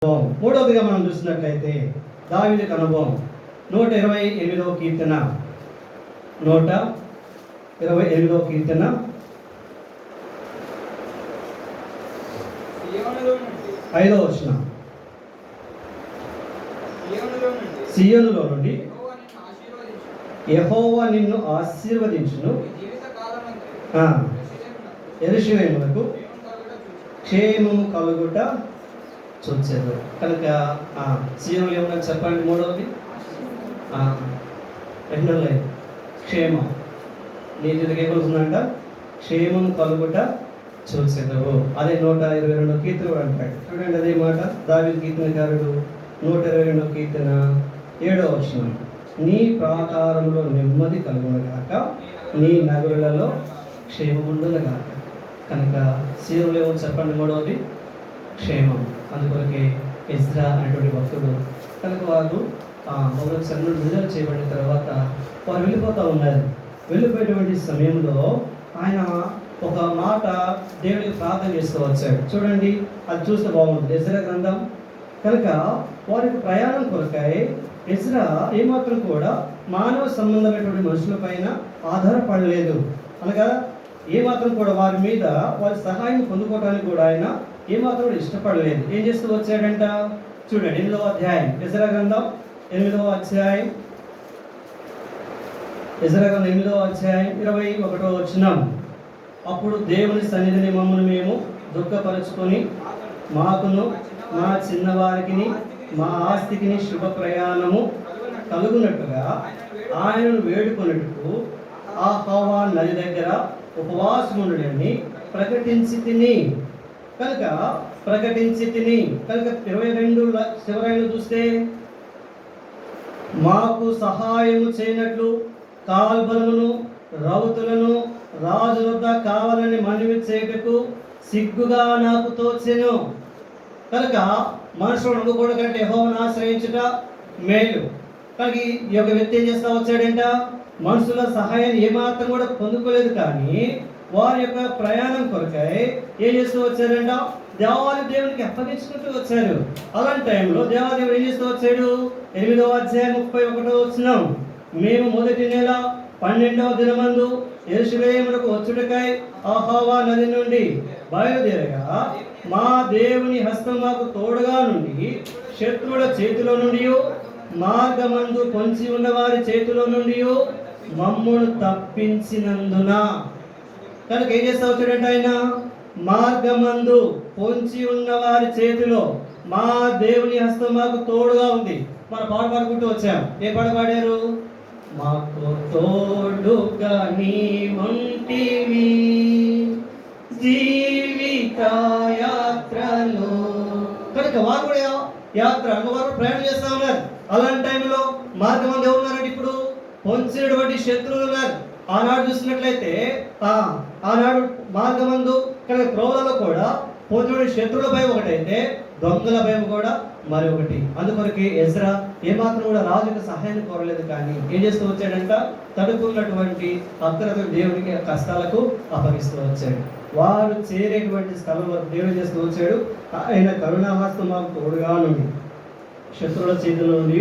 మూడవదిగా మనం చూసినట్లయితే దావీదుకు అనుభవం 128వ కీర్తన 128వ కీర్తన 5వ వచనం. సీయోనులో నుండి యెహోవా నిన్ను ఆశీర్వదించును, యెరూషలేమునకు క్షేమము కలుగుట చూచారు. కనుక సీయోనులో ఏమన్నా చెప్పండి. మూడవది రెండోది క్షేమం. నీతికి ఏమవుతుందంట? క్షేమం కలుగుట చూసేదవు. అదే 122వ కీర్తన కూడా అంటాడు. చూడండి అదే మాట. దావీదు కీర్తనకారుడు 122వ కీర్తన 7వ వచనం. నీ ప్రాకారంలో నెమ్మది కలుగునగాక, నీ నగరులలో క్షేమముండునగాక. కనుక సీయోనులో ఏమో చెప్పండి. మూడవది క్షేమం. అందుకొరకే ఎజ్రా అనేటువంటి భక్తుడు కనుక వారు మొదటి శరణులు విడుదల చేయబడిన తర్వాత వారు వెళ్ళిపోతూ ఉన్నారు. వెళ్ళిపోయేటువంటి సమయంలో ఆయన ఒక మాట దేవుడికి ప్రార్థన చేస్తూ వచ్చాడు. చూడండి, అది చూస్తే బాగుంటుంది. ఎజ్రా గ్రంథం. కనుక వారికి ప్రయాణం కొరకై ఎజ్రా ఏమాత్రం కూడా మానవ సంబంధమైనటువంటి మనుషుల పైన ఆధారపడలేదు. అనగా ఏమాత్రం కూడా వారి మీద వారి సహాయం పొందుకోవడానికి కూడా ఆయన ఏమాత్రం కూడా ఇష్టపడలేదు. ఏం చేస్తూ వచ్చాడంట? చూడండి 8వ అధ్యాయం ఎజ్రా గ్రంథం 8వ అధ్యాయం 21వ వచనం. అప్పుడు దేవుని సన్నిధిని మమ్మల్ని మేము దుఃఖపరుచుకొని మాకును మా చిన్నవారికి మా ఆస్తికి శుభ ప్రయాణము కలుగునట్టుగా ఆయనను వేడుకొనుటకు ఆహ్వా నది దగ్గర ఉపవాసముండుడని ప్రకటించి తిని. కనుక 22 చివరైన చూస్తే మాకు సహాయము చేయనట్లు కాల్బలమును రౌతులను రాజు వద్ద కావాలని మనవి చేయుటకు సిగ్గుగా నాకు తోచెను. కనుక మనుషులు అనుకోవడం కంటే యెహోవాను ఆశ్రయించుట మేలు. కనుక ఈ యొక్క వ్యక్తి ఏం చేస్తా వచ్చాడంట? మనుషుల సహాయాన్ని ఏమాత్రం కూడా పొందుకోలేదు. కానీ వారి యొక్క ప్రయాణం కొరకై ఏం చేస్తూ వచ్చారంట? దేవునికి అప్పగించుకుంటూ వచ్చారు. అలాంటి టైంలో దేవాదేవుడు ఏం చేస్తూ వచ్చాడు? 8వ అధ్యాయం 31వ వచనం. మేము మొదటి నెల 12వ దినమందు యెరూషలేమునకు వచ్చుటకై అహవా నది నుండి బయలుదేరగా మా దేవుని హస్తం మాకు తోడుగా నుండి శత్రువుల చేతిలో నుండి మార్గమందు పొంచి ఉన్న వారి చేతిలో నుండి మమ్మును తప్పించినందున. కనుక ఏం చేస్తా వచ్చాడంటే ఆయన? మార్గమందు పొంచి ఉన్న వారి చేతిలో మా దేవుని హస్తం మాకు తోడుగా ఉంది. మన పాట పాడుకుంటూ వచ్చాం. ఏ పాట పాడారు? మాకు తోడుగా నీ ఉంటివి జీవిత యాత్రలో. కనుక వారు కూడా యాత్ర వారు ప్రయాణం చేస్తా ఉన్నారు. అలాంటి టైంలో మార్గం ఎవరు ఉన్నారంటే ఇప్పుడు పొంచినటువంటి శత్రువులు ఉన్నారు. ఆనాడు చూసినట్లయితే ఆనాడు మార్గమందు కనుక త్రోవలలో కూడా పొంచిన శత్రువుల భయం ఒకటైతే దొంగల భయం కూడా మరొకటి. అందుకొరకే ఎజ్రా ఏమాత్రం కూడా రాజు యొక్క సహాయాన్ని కోరలేదు. కానీ ఏం చేస్తూ వచ్చాడంట? తడుకున్నటువంటి అగ్రతను దేవునికి కష్టాలకు అప్పగిస్తూ వచ్చాడు. వారు చేరేటువంటి స్థలంలో దేవుడు చేస్తూ వచ్చాడు. ఆయన కరుణాహస్తం మాకు తోడుగా నుండి శత్రువుల చేతిలో నుండి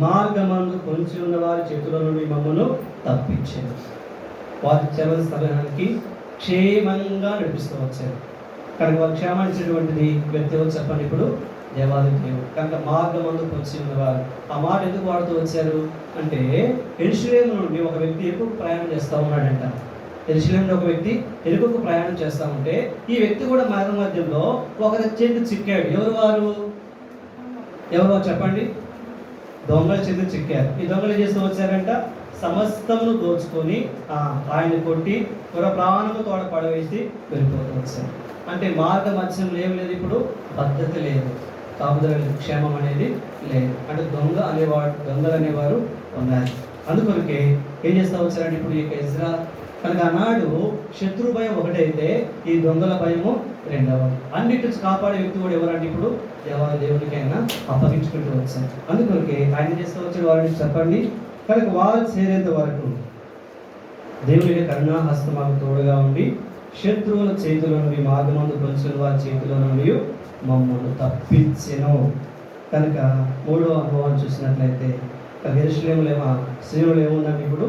మార్గమందు పొంచి ఉన్న వారి చేతిలో నుండి మమ్మల్ని తప్పించాడు. వారి చరణ స్థలానికి క్షేమంగా నడిపిస్తూ వచ్చారు. కనుక వారు క్షేమించినటువంటిది వ్యక్తి చెప్పండి ఇప్పుడు దేవాది దేవుడు. కనుక మార్గమందు పొంచి ఉన్నవారు. ఆ మాట ఎందుకు వాడుతూ వచ్చారు అంటే యెరూషలేము నుండి ఒక వ్యక్తి ఎరుకకు ప్రయాణం చేస్తూ ఉన్నాడంట. యెరూషలేము నుండి ఒక వ్యక్తి ఎరుకకు ప్రయాణం చేస్తూ ఉంటే ఈ వ్యక్తి కూడా మార్గ మధ్యంలో ఒకరి చేతి చిక్కాడు. ఎవరు చెప్పండి? దొంగల చేతి చిక్కారు. ఈ దొంగలు చేస్తూ వచ్చారంట? సమస్తమును దోచుకొని ఆయన కొట్టి ప్రాణము తోడ పడవేసి వెళ్ళిపోతూ వచ్చారు. అంటే మార్గ మధ్యంలో ఏం లేదు, ఇప్పుడు పద్ధతి లేదు, కాపుదల క్షేమం అనేది లేదు. అంటే దొంగలు అనేవారు ఉన్నారు. అందుకొరకే ఏం చేస్తూ వచ్చారంటే ఇప్పుడు ఈ ఎజ్రా. కనుక ఆనాడు శత్రు భయం ఒకటైతే ఈ దొంగల భయము రెండవ. అన్నిటి కాపాడే వ్యక్తి కూడా ఎవరంటే ఇప్పుడు దేవునికి ఆయన అప్పగించుకుంటూ వచ్చారు. అందుకొరకే ఆయన చేస్తూ వచ్చాడు వారిని చెప్పండి. కనుక వారు చేరేంత వరకు దేవుని కరుణాహస్తం మాకు తోడుగా ఉండి శత్రువుల చేతిలో నుండి మార్గమందు పొంచిన వారి చేతిలో నుండి మమ్మల్ని తప్పించెను. కనుక మూడో అనుభవాన్ని చూసినట్లయితే యెరూషలేములో సియోనులో ఏముందండి ఇప్పుడు?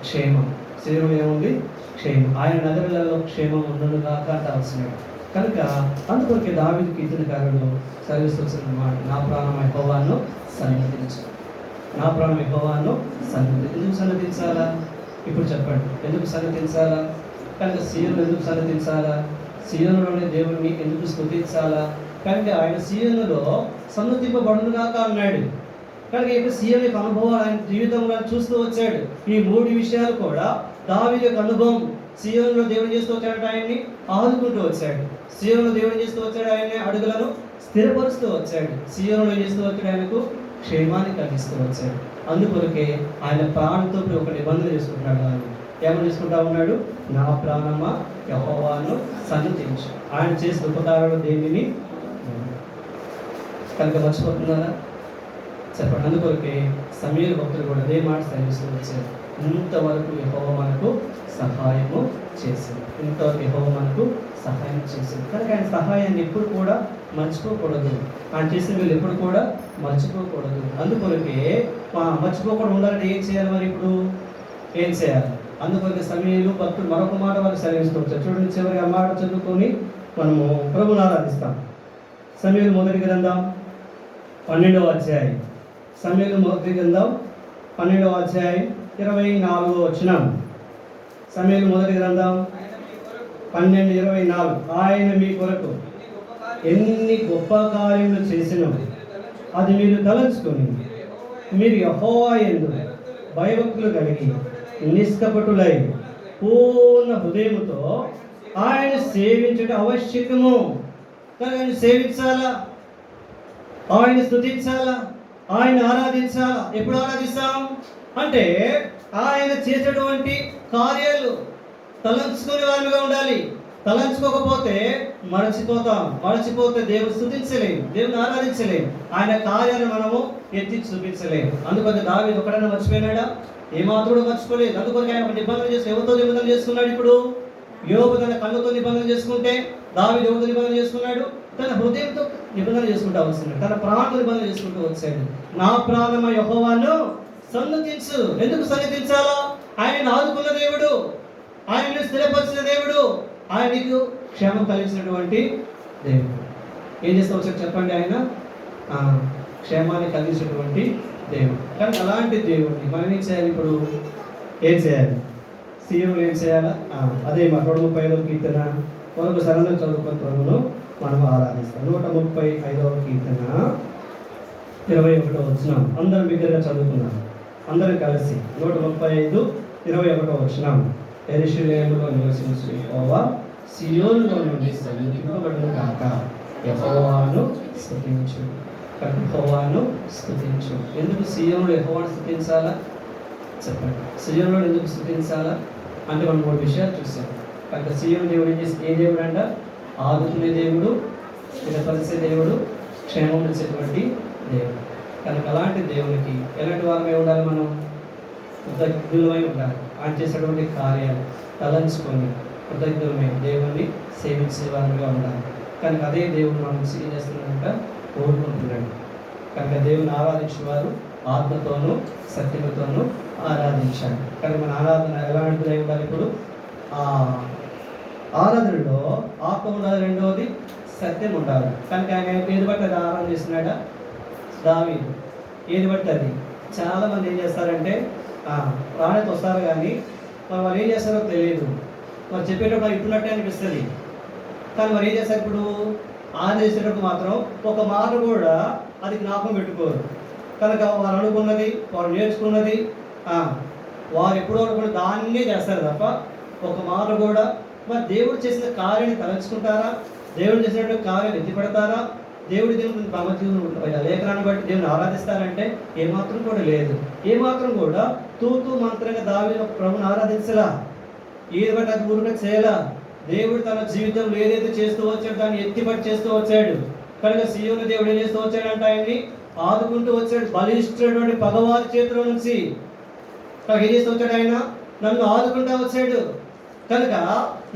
క్షేమం. సియోనులో ఏముంది? క్షేమం. ఆయన నగరాలలో క్షేమం ఉండునుగా కావాల్సినాడు. కనుక అందుకొరకే దావీదు కీర్తనకారుడు సెలవిస్తున్న మాట, నా ప్రాణం యెహోవాను సన్నిధించు. నా ప్రాణం యెహోవాను సన్నిధించు. ఎందుకు సన్నిధించాలా? ఇప్పుడు చెప్పండి, ఎందుకు సన్నిధించాలా? కనుక సియోనులో ఎందుకు సన్నిధించాలా? సియోనులోని దేవుడిని ఎందుకు స్తుతించాలా? కనుక ఆయన సియోనులో సన్నిధింపబడునుగాక అన్నాడు. కనుక ఇప్పుడు సియోను యొక్క అనుభవాలు ఆయన జీవితంలో చూస్తూ వచ్చాడు. ఈ 3 విషయాలు కూడా దావీదు యొక్క అనుభవం. సియోనులో దేవుడు చేస్తూ వచ్చాడు, ఆయన్ని ఆదుకుంటూ వచ్చాడు. సియోనులో దేవుడు చేస్తూ వచ్చాడు, ఆయన్ని అడుగులను స్థిరపరుస్తూ వచ్చాడు. సియోనులో చేస్తూ వచ్చాడు, ఆయనకు క్షేమాన్ని కలిగిస్తూ వచ్చాడు. అందుకొరకే ఆయన ప్రాణంతో ఒక నిబంధన చేసుకుంటున్నాడు. ఆయన ఏమని చేసుకుంటా ఉన్నాడు? నా ప్రాణమా యెహోవాను సన్నిధించు. ఆయన చేసిన ఉపకారాలు దేనిని కనుక మర్చిపోతున్నారా? చెప్పండి. అందుకొరకే సమీర్ భక్తులు కూడా అదే మాట సరిస్తూ వచ్చారు, ఇంతవరకు యెహోవా మనకు సహాయము చేసింది. ఇంతవరకు యెహోవా మనకు సహాయం చేసింది. కనుక ఆయన సహాయాన్ని ఎప్పుడు కూడా మర్చిపోకూడదు. ఆయన చేసిన వీళ్ళు ఎప్పుడు కూడా మర్చిపోకూడదు. అందుకొరకే మర్చిపోకుండా ఉండాలంటే ఏం చేయాలి? మరి ఇప్పుడు ఏం చేయాలి? అందుకొరకే సమీరులు భక్తులు మరొక మాట వారికి సెలవిస్తూ వచ్చారు. చూడండి, చివరి ఆ మాట చదువుకొని మనము ప్రభువుని ఆరాధిస్తాం. సమీరులు మొదటి గ్రంథం 12వ అధ్యాయం. సమీరులు మొదటి గ్రంథం 12వ అధ్యాయం 24వ వచనం. సమీరులు మొదటి గ్రంథం 12:24. ఆయన మీ కొరకు ఎన్ని గొప్ప కార్యములు చేసినో అది మీరు తలంచుకొని మీరు యెహోవా యందు భయభక్తులు కలిగి నిష్కపటులై పూర్ణ హృదయముతో ఆయన సేవించుట ఆవశ్యకము. కానీ ఆయన సేవించాలా, ఆయన స్తుతించాలా, ఆయన ఆరాధించాలా. ఎప్పుడు ఆరాధిస్తాం అంటే ఆయన చేసేటువంటి కార్యాలు తలంచుకునే వారిగా ఉండాలి. తలంచుకోకపోతే మరచిపోతాం. మరచిపోతే దేవుడు స్తుతించలేము, దేవుని ఆరాధించలేము, ఆయన కార్యాలను మనము ఎత్తి చూపించలేము. అందుకని దావీదు ఒకడైనా మర్చిపోయినాడా? ఏమాత్రుడు మర్చిపోలేదు. అందుకొరకు ఆయన ఒక నిబంధన చేసి ఎవరితో నిబంధన చేసుకున్నాడు? ఇప్పుడు యోబు తన కళ్ళతో నిబంధన చేసుకుంటే దావీదు ఎవరితో నిబంధన చేసుకున్నాడు? తన హృదయంతో నిబంధన చేసుకుంటూ వస్తున్నాడు, తన ప్రాణంతో నిబంధన చేసుకుంటూ వచ్చాడు. నా ప్రాణమా యెహోవాను సన్నిధించు. ఎందుకు సన్నిధించాలో? ఆయన ఆదుకున్న దేవుడు, ఆయనను స్థిరపరిచిన దేవుడు, ఆయనకు క్షేమం కలిగించినటువంటి దేవుడు. ఏం చేస్తా వచ్చాడు చెప్పండి? ఆయన క్షేమాన్ని కలిగించినటువంటి దేవుడు. కానీ అలాంటి దేవుడిని మనం ఏం చేయాలి? ఇప్పుడు ఏం చేయాలి? సీఎంలు ఏం చేయాలా? అదే మా 135వ కీర్తన మరొక సరళంగా చదువుకున్న ప్రభువును మనం ఆరాధిస్తాం. 135వ కీర్తన 21వ వచనం అందరం బిగ్గరగా చదువుకున్నాం. అందరం కలిసి 135:21 వచనం. యెరూషలేములో నివసించు యెహోవా సియోనులో నుండి సన్నిధింపబడును గాక. యెహోవాను స్తుతించు. యెహోవాను స్తుతించు. ఎందుకు సియోనులో యెహోవాను స్తుతించాలా? చెప్పండి. సియోనులో ఎందుకు స్తుతించాలా అంటే మనం 3 విషయాలు చూసాం. కనుక సియోను దేవుడు ఏ దేవుడు అంట? ఆదుకునే దేవుడు, స్థిరపరిచే దేవుడు, క్షేమం ఇచ్చేటువంటి దేవుడు. కనుక అలాంటి దేవునికి ఎలాంటి వారమై ఉండాలి? మనం కృతజ్ఞులమై ఉండాలి. ఆయన చేసేటువంటి కార్యాలు తలంచుకొని కృతజ్ఞులమై దేవుణ్ణి సేవించే వారిగా ఉండాలి. కనుక అదే దేవుడు మనం ఏం చేస్తున్నాడంట? కోరుకుంటున్నాడు. కనుక దేవుని ఆరాధించేవారు ఆత్మతోనూ సత్యముతోనూ ఆరాధించాలి. కానీ మన ఆరాధన ఎలాంటిదై ఉండాలి? ఇప్పుడు ఆరాధనలో ఆత్మ ఉండాలి, రెండవది సత్యం ఉండాలి. కనుక ఆయన ఏది బట్టి అది ఆరాధన చేస్తున్నాడా? దావీదు ఏది బట్టి అది. చాలామంది ఏం చేస్తారంటే ప్రాణానికి వస్తారు కానీ మరి వాళ్ళు ఏం చేస్తారో తెలియదు. మరి చెప్పేటప్పుడు ఇప్పుడున్నట్టే అనిపిస్తుంది. కానీ మరి ఏం చేస్తారు? ఇప్పుడు ఆరాధన చేసేటప్పుడు మాత్రం ఒక మాట కూడా అది జ్ఞాపకం పెట్టుకోరు. కనుక వారు అనుకున్నది, వారు నేర్చుకున్నది వారు ఎప్పుడో కూడా దాన్నే చేస్తారు తప్ప ఒక మాట కూడా మరి దేవుడు చేసిన కార్యాన్ని తలంచుకుంటారా? దేవుడు చేసినటువంటి కార్యాన్ని ఎత్తిపెడతారా? దేవుడి దేవుని లేఖనాన్ని బట్టి దేవుని ఆరాధిస్తారంటే ఏమాత్రం కూడా లేదు. ఏమాత్రం కూడా తూతూ మంత్రంగా దావీదు ప్రభుని ఆరాధించలా. ఏది బట్టి అది ఊరుగా చేయలా. దేవుడు తన జీవితంలో ఏదైతే చేస్తూ వచ్చాడు దాన్ని ఎత్తిపట్టి చేస్తూ వచ్చాడు. కనుక సీయోను దేవుడు ఏం చేస్తూ వచ్చాడంటే ఆయన్ని ఆదుకుంటూ వచ్చాడు బలిష్టటువంటి పగవారి చేతిలో నుంచి. ఏం చేస్తూ వచ్చాడు? ఆయన నన్ను ఆదుకుంటూ వచ్చాడు. కనుక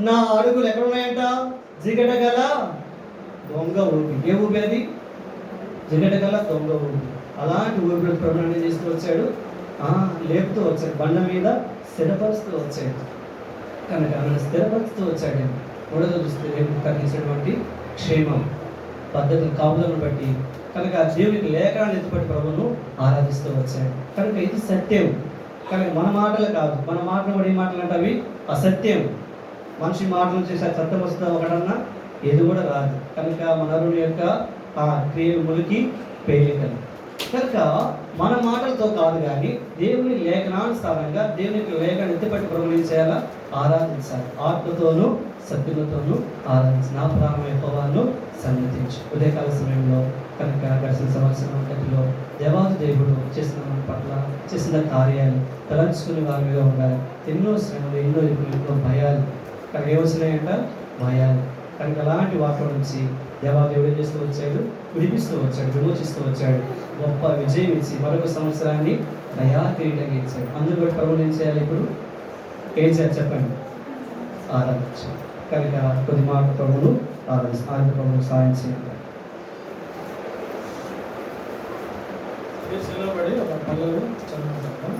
నా అడుగులు ఎక్కడున్నాయంట? జిగట గల దొంగ ఊపి. ఏ ఊపి అది? జిగట గల దొంగ ఊపి. అలాంటి ఊపిరి ప్రభుత్వం ఏం చేస్తూ వచ్చాడు? లేపుతూ వచ్చాడు, బండ మీద స్థిరపరుస్తూ వచ్చాడు. కనుక ఆమెను స్థిరపరుస్తూ వచ్చాడు. మూడవ చూస్తే దేవుడు కలిగించినటువంటి క్షేమం పద్ధతులు కావులను బట్టి కనుక దేవునికి లేఖనాన్ని ఎత్తుపట్టి ప్రభువును ఆరాధిస్తూ వచ్చాడు. కనుక ఇది సత్యం. కనుక మన మాటలు కాదు, మన మాటలు కూడా ఏ మాటలు అంటే అవి అసత్యం. మనిషి మాటలు చేసే సత్యం వస్తుందా ఒకటన్నా? ఏది కూడా రాదు. కనుక మనరుని యొక్క ఆ క్రియలు ములికి పేలికలు. కనుక మన మాటలతో కాదు కానీ దేవుని లేఖనానుసారంగా దేవునికి లేఖను ఎత్తుపట్టి ప్రభువుని చేయాలా? ఆరాధించాలి. ఆత్మతోనూ సత్యముతోనూ ఆరాధించి నా ప్రాణం యెహోవాను సన్నిధించు. ఉదయకాల సమయంలో కనుక గడిచిన సంవత్సరం గతిలో దేవాది దేవుడు చేసిన మన పట్ల చేసిన కార్యాలు తలంచుకునే వారిగా ఉండాలి. ఎన్నో శ్రమలు, ఎన్నో ఇబ్బందులు, ఎన్నో భయాలు కనుక ఏమొచ్చినాయంట? భయాలు. కనుక అలాంటి వాటిలో నుంచి దేవాదేవుడు ఏం చేస్తూ వచ్చాడు? విడిపిస్తూ వచ్చాడు, విమోచిస్తూ వచ్చాడు. గొప్ప విజయం ఇచ్చి మరొక సంవత్సరాన్ని దయాకిరీటంగా ఇచ్చాడు. అందులో ప్రభువులు ఏం చేయాలి? ఇప్పుడు ఏం చేయాలి చెప్పండి? ఆరాధించాలి. కనుక కొద్ది మాట ప్రభువును ఆరాధిస్తాను. ప్రభువును సాయం చేయాలి. నిలబడి ఒక పల్లెలు చదువుకుంటాం.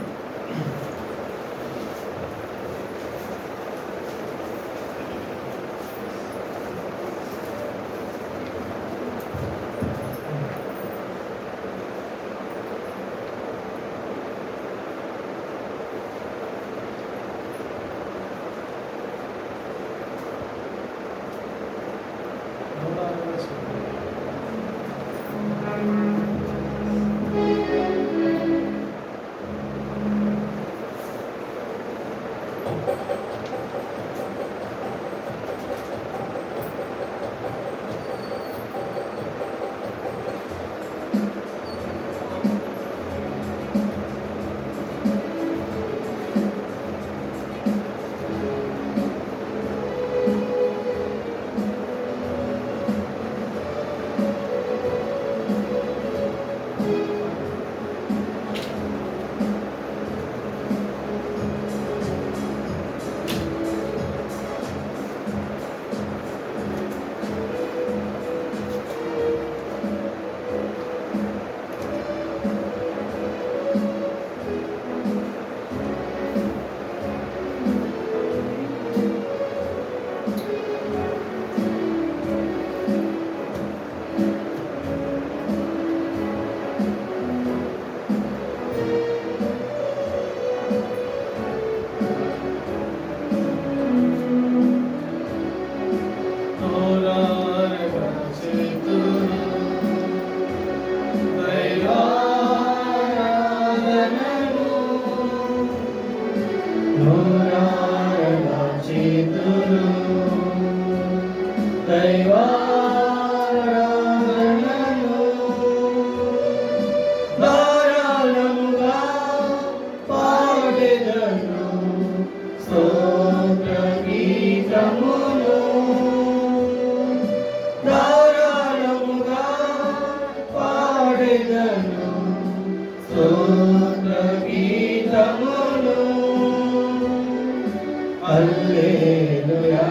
హల్లెలూయా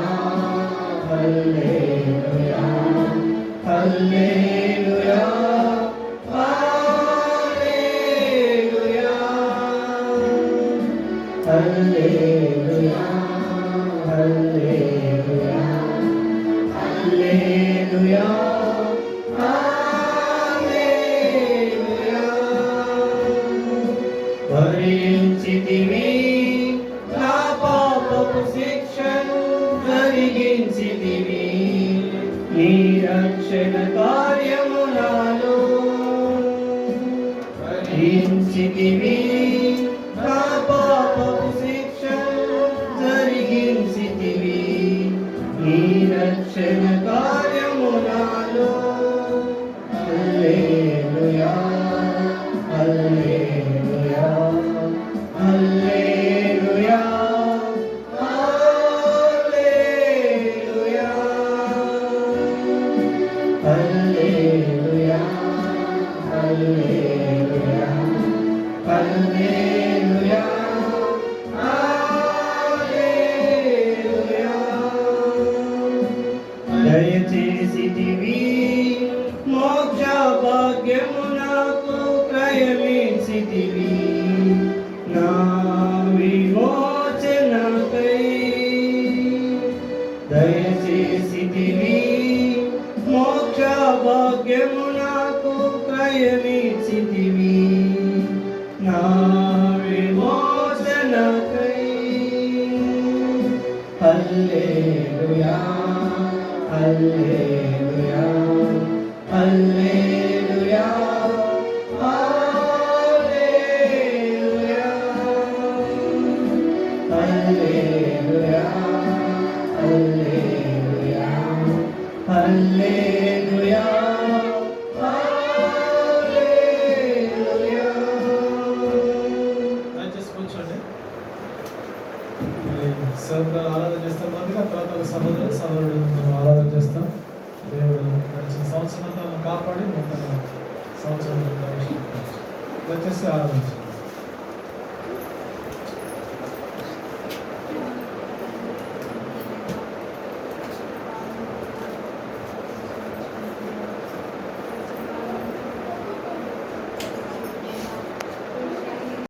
హల్లెలూయా హల్లెలూయా హల్లెలూయా హల్లెలూయా హల్లెలూయా హల్లెలూయా హల్లెలూయా భరించితివి నా పాపపు శిక్షను జరిగించితివి నీ రక్షణ కార్యము నాలో భరించితివి నా పాపపు శిక్షను జరిగించితివి నీ రక్షణ కార్యము నాలో హల్లెలూయా హల్లెలూయా హల్లెలూయా హల్లెలూయా హల్లెలూయా హల్లెలూయా హల్లెలూయా భాగ్యము నాకు క్రయమించితివి నా విమోచనకై దయచేసితివి మోక్ష భాగ్యము నాకు క్రయమించితివి నా విమోచనకై హల్లెలూయా హల్లెలూయా హల్లెలూయా హల్లెలూయా హల్లెలూయా హల్లెలూయా హల్లెలూయా హల్లెలూయా. దయచేసి కూర్చోండి. సేవకులు ఆరాధన చేస్తాం అందుకే తర్వాత సహోదరుడు మనం ఆరాధన చేస్తాం. దేవుడు గడిచిన సంవత్సరం అంతా మనం కాపాడి మొత్తం సంవత్సరం దయచేసి ఆరాధించాం.